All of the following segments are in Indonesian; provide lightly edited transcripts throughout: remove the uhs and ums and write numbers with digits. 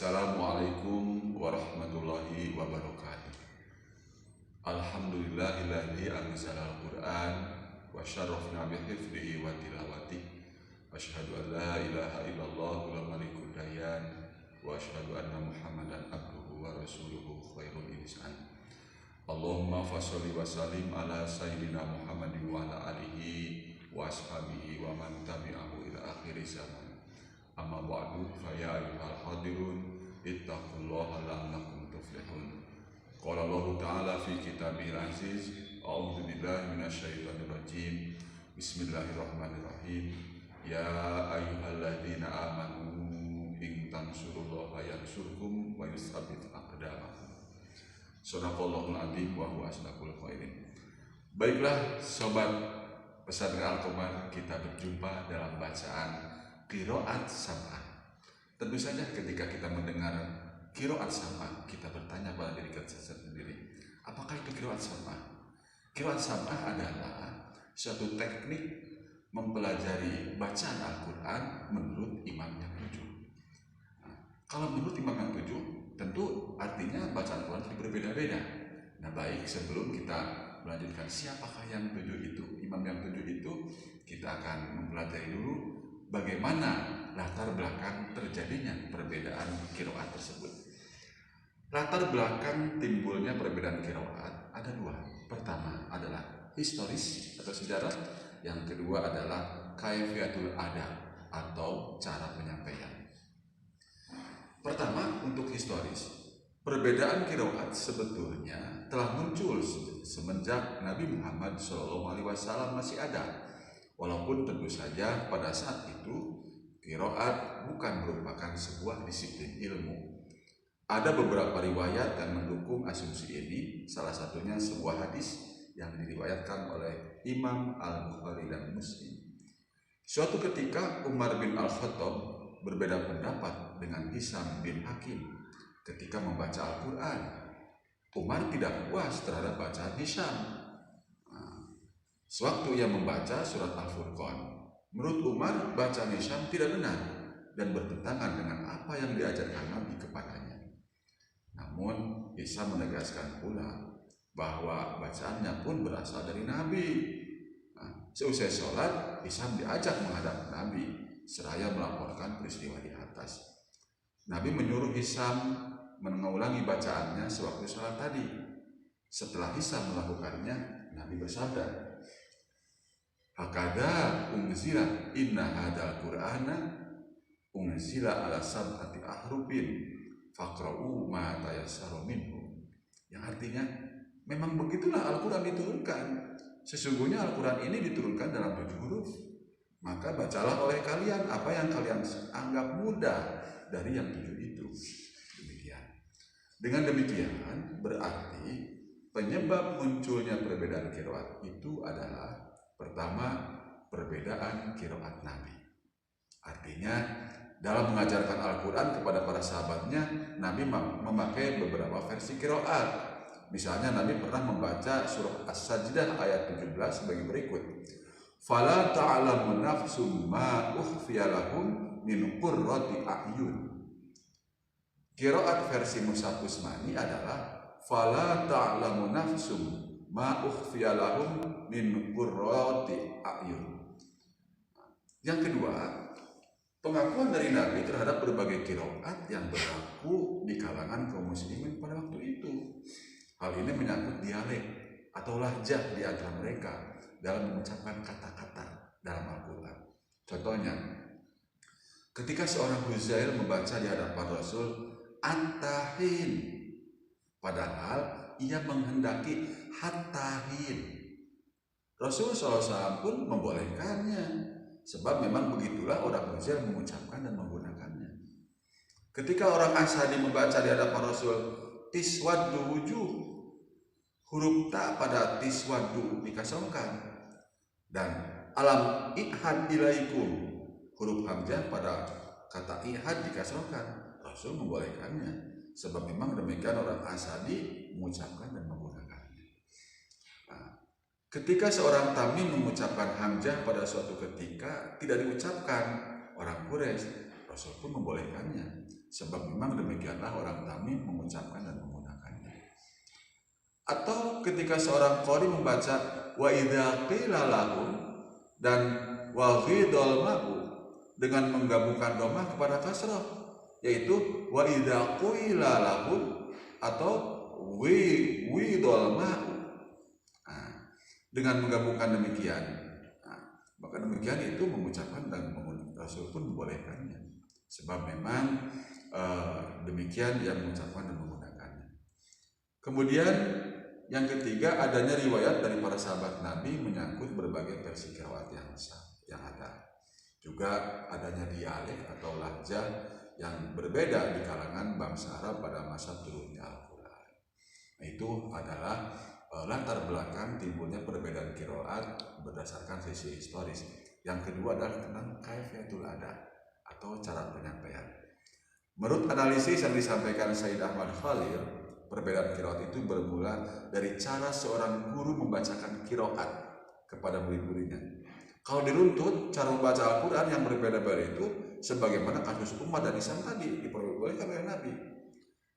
Assalamualaikum warahmatullahi wabarakatuh. Alhamdulillahilladzi anzalal Qur'an wa syarrafna bihifdzihi wa tilawati. Asyhadu an la ilaha illallah wal malikul dayan wa asyhadu anna Muhammadan abduhu wa rasuluhu khairul insan. Allahumma fasholli wa sallim ala sayyidina Muhammadin wa ala alihi wa ashabihi wa man tabi'ahu ila akhir zaman. Amma ba'du fa ya ayyuhal hadirun ittaqullaha la'allakum tuflihun. Qala Allah Ta'ala fi kitabihil aziz, a'udzu billahi minasyaitonir rajim. Bismillahirrahmanirrahim. Ya ayyuhalladzina amanu in tansurullaha yansurkum wa yutsabbit aqdamakum. Shadaqallahul adzim wa huwa asdaqul qairin. Baiklah sobat pesantren Al-Qamar, kita berjumpa dalam bacaan qiraat sab'ah. Tentu saja ketika kita mendengar qiraat sab'ah, kita bertanya pada diri kita sendiri, apakah itu qiraat sab'ah? Qiraat sab'ah adalah suatu teknik mempelajari bacaan Al-Quran menurut imam yang tujuh. Kalau menurut imam yang tujuh, tentu artinya bacaan Al-Quran itu berbeda-beda. Nah, baik, sebelum kita melanjutkan siapakah yang tujuh itu, imam yang tujuh itu, kita akan mempelajari dulu bagaimana latar belakang terjadinya perbedaan qiraat tersebut. Latar belakang timbulnya perbedaan qiraat ada dua. Pertama adalah historis atau sejarah, yang kedua adalah kaifiyatul ada atau cara penyampaian. Pertama, untuk historis, perbedaan qiraat sebetulnya telah muncul semenjak Nabi Muhammad SAW masih ada. Walaupun tentu saja pada saat itu qiraat bukan merupakan sebuah disiplin ilmu. Ada beberapa riwayat yang mendukung asumsi ini, salah satunya sebuah hadis yang diriwayatkan oleh Imam Al-Bukhari dan Muslim. Suatu ketika Umar bin Al-Khattab berbeda pendapat dengan Hisam bin Hakim ketika membaca Al-Quran. Umar tidak puas terhadap bacaan Hisam. Sewaktu ia membaca surat Al-Furqan, menurut Umar bacaan Hisam tidak benar dan bertentangan dengan apa yang diajarkan Nabi kepadanya. Namun Hisam menegaskan pula bahwa bacaannya pun berasal dari Nabi. Seusai sholat, Hisam diajak menghadap Nabi seraya melaporkan peristiwa di atas. Nabi menyuruh Hisam mengulangi bacaannya sewaktu sholat tadi. Setelah Hisam melakukannya, Nabi bersabda, hakada unzila inna hadal qur'ana unzila ala sab'ati ahrufin faqra'u ma tayassara minhu. Yang artinya, memang begitulah Al-Quran diturunkan. Sesungguhnya Al-Quran ini diturunkan dalam 7 huruf. Maka bacalah oleh kalian apa yang kalian anggap mudah dari yang 7 itu. Demikian. Dengan demikian berarti penyebab munculnya perbedaan qiraat itu adalah pertama, perbedaan qiraat Nabi. Artinya, dalam mengajarkan Al-Quran kepada para sahabatnya, Nabi memakai beberapa versi qiraat. Misalnya, Nabi pernah membaca surah As-Sajdah ayat 17 sebagai berikut. Fala ta'lamu nafsum ma ukhfiya lahum min qurrati a'yun. Qiraat versi Mushaf Utsmani adalah fala ta'lamu nafsum ma ukhfiya lahum min qurrati a'yun. Yang kedua, pengakuan dari Nabi terhadap berbagai qiraat yang berlaku di kalangan kaum muslimin pada waktu itu. Hal ini menyangkut dialek atau lahjah di antara mereka dalam mengucapkan kata-kata dalam Al-Quran. Contohnya, ketika seorang Huzail membaca di hadapan Rasul antahin, padahal ia menghendaki hattahin. Rasul SAW pun membolehkannya, sebab memang begitulah orang Huzail mengucapkan dan menggunakannya. Ketika orang Asadi membaca di hadapan Rasul tiswaddu wujuh, huruf ta pada tiswaddu dikosongkan, dan alam ihad ilaikum, huruf hamzah pada kata ihad dikosongkan. Rasul membolehkannya, sebab memang demikian orang Asadi mengucapkan dan menggunakannya. Ketika seorang Tamim mengucapkan hamzah pada suatu ketika tidak diucapkan orang Quraisy, Rasul pun membolehkannya, sebab memang demikianlah orang Tamim mengucapkan dan menggunakannya. Atau ketika seorang qari membaca wa idza qila lahum dan wa ghidal ma'u dengan menggabungkan dhamma kepada kasrah, yaitu wa idza qila lahum atau widal ma'u. Dengan menggabungkan demikian, maka demikian itu mengucapkan dan Rasul pun membolehkannya, sebab memang demikian yang mengucapkan dan menggunakannya. Kemudian yang ketiga, adanya riwayat dari para sahabat Nabi menyangkut berbagai versi qiraat yang ada. Juga adanya dialek atau lahjah yang berbeda di kalangan bangsa Arab pada masa turunnya Al-Quran. Nah, itu adalah latar belakang timbulnya perbedaan qiraat berdasarkan sisi historis. Yang kedua adalah tentang kaifiyatul ada atau cara penyampaian. Menurut analisis yang disampaikan Sayyid Ahmad Khalil, perbedaan qiraat itu bermula dari cara seorang guru membacakan qiraat kepada murid-muridnya. Kalau diruntut cara membaca Al-Quran yang berbeda-beda itu sebagaimana kasus umat dan Islam tadi diperbolehkan oleh Nabi.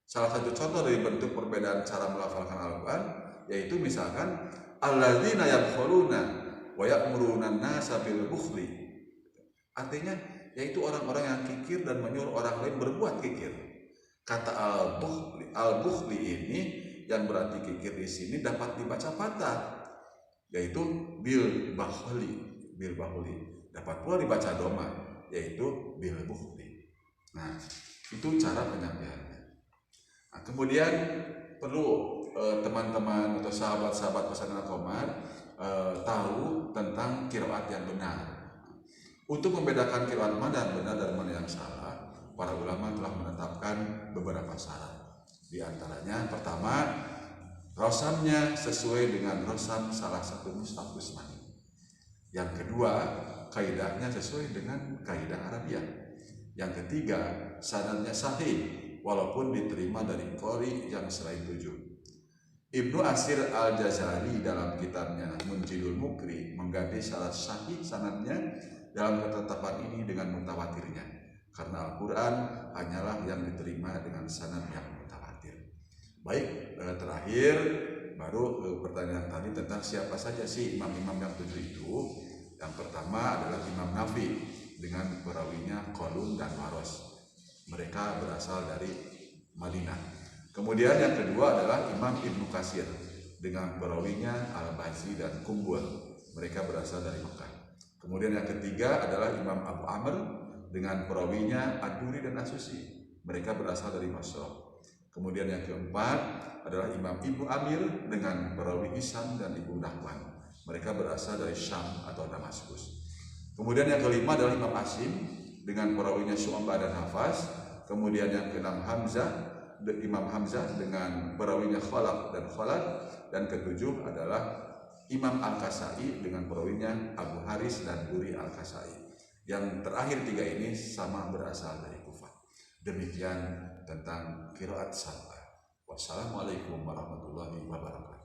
Salah satu contoh dari bentuk perbedaan cara melafalkan Al-Quran yaitu misalkan alladzina yabkhuluna wa ya'muruna an-nasa bil bukhli. Artinya yaitu orang-orang yang kikir dan menyuruh orang lain berbuat kikir. Kata al-bukhli ini yang berarti kikir di sini dapat dibaca patah, yaitu bil bahli. Dapat pula dibaca doma, yaitu bil bukhli. Nah, itu cara penyampaiannya. Nah, kemudian perlu teman-teman atau sahabat-sahabat pesantren Al-Qamar tahu tentang qiraat yang benar. Untuk membedakan qiraat mana yang benar dan mana yang salah, para ulama telah menetapkan beberapa syarat. Di antaranya, pertama, rosamnya sesuai dengan rosam salah satu mushaf Utsmani. Yang kedua, kaidahnya sesuai dengan kaidah Arabiah. Yang ketiga, sanadnya sahih walaupun diterima dari qori yang selain 7. Ibnu Asir Al-Jazari dalam kitabnya Munjidul Mukri mengganti syarat sahih sanadnya dalam ketetapan ini dengan mutawatirnya, karena Al-Quran hanyalah yang diterima dengan sanad yang mutawatir. Baik, terakhir baru pertanyaan tadi tentang siapa saja sih imam-imam yang 7 itu. Yang pertama adalah Imam Nafi dengan perawinya Qalun dan Waros. Mereka berasal dari Madinah. Kemudian yang kedua adalah Imam Ibnu Katsir dengan perawinya Al-Bazi dan Kumbul. Mereka berasal dari Mekah. Kemudian yang ketiga adalah Imam Abu Amr dengan perawinya Ad-Duri dan As-Susi. Mereka berasal dari Basrah. Kemudian yang keempat adalah Imam Ibnu Amir dengan perawi Hisam dan Ibnu Nahwan. Mereka berasal dari Syam atau Damaskus. Kemudian yang kelima adalah Imam Asim dengan perawinya Syu'bah dan Hafaz. Kemudian yang keenam Imam Hamzah dengan perawinya Khalaf dan Khalad. Dan ketujuh adalah Imam Al-Kasai dengan perawinya Abu Haris dan Duri Al-Kasai. Yang terakhir tiga ini sama berasal dari Kufah. Demikian tentang qiraat sab'ah. Wassalamualaikum warahmatullahi wabarakatuh.